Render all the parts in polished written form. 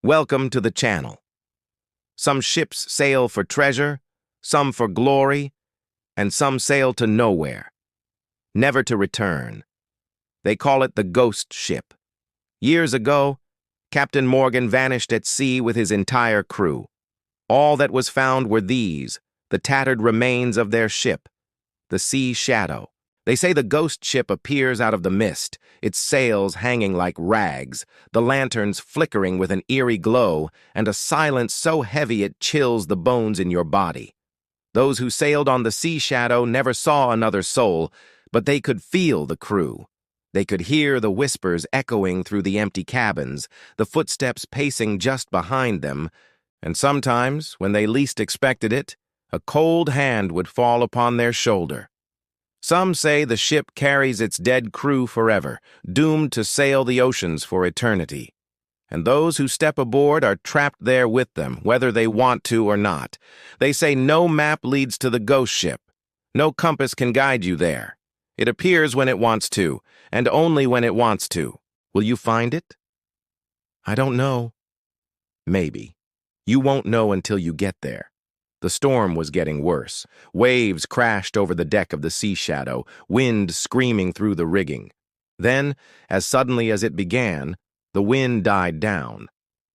Welcome to the channel. Some ships sail for treasure, some for glory, and some sail to nowhere, never to return. They call it the ghost ship. Years ago, Captain Morgan vanished at sea with his entire crew. All that was found were these, the tattered remains of their ship, the Sea Shadow. They say the ghost ship appears out of the mist, its sails hanging like rags, the lanterns flickering with an eerie glow, and a silence so heavy it chills the bones in your body. Those who sailed on the Sea Shadow never saw another soul, but they could feel the crew. They could hear the whispers echoing through the empty cabins, the footsteps pacing just behind them, and sometimes, when they least expected it, a cold hand would fall upon their shoulder. Some say the ship carries its dead crew forever, doomed to sail the oceans for eternity. And those who step aboard are trapped there with them, whether they want to or not. They say no map leads to the ghost ship. No compass can guide you there. It appears when it wants to, and only when it wants to. Will you find it? I don't know. Maybe. You won't know until you get there. The storm was getting worse. Waves crashed over the deck of the Sea Shadow, wind screaming through the rigging. Then, as suddenly as it began, the wind died down.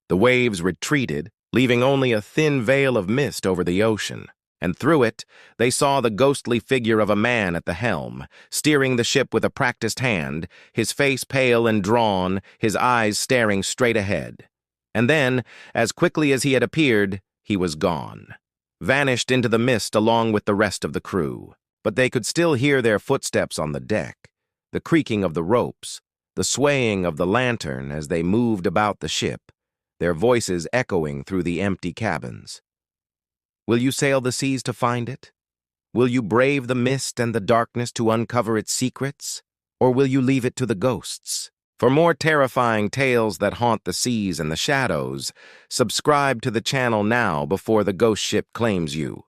The waves retreated, leaving only a thin veil of mist over the ocean. And through it, they saw the ghostly figure of a man at the helm, steering the ship with a practiced hand, his face pale and drawn, his eyes staring straight ahead. And then, as quickly as he had appeared, he was gone, vanished into the mist along with the rest of the crew. But they could still hear their footsteps on the deck, the creaking of the ropes, the swaying of the lantern as they moved about the ship, their voices echoing through the empty cabins. Will you sail the seas to find it? Will you brave the mist and the darkness to uncover its secrets? Or will you leave it to the ghosts? For more terrifying tales that haunt the seas and the shadows, subscribe to the channel now before the ghost ship claims you.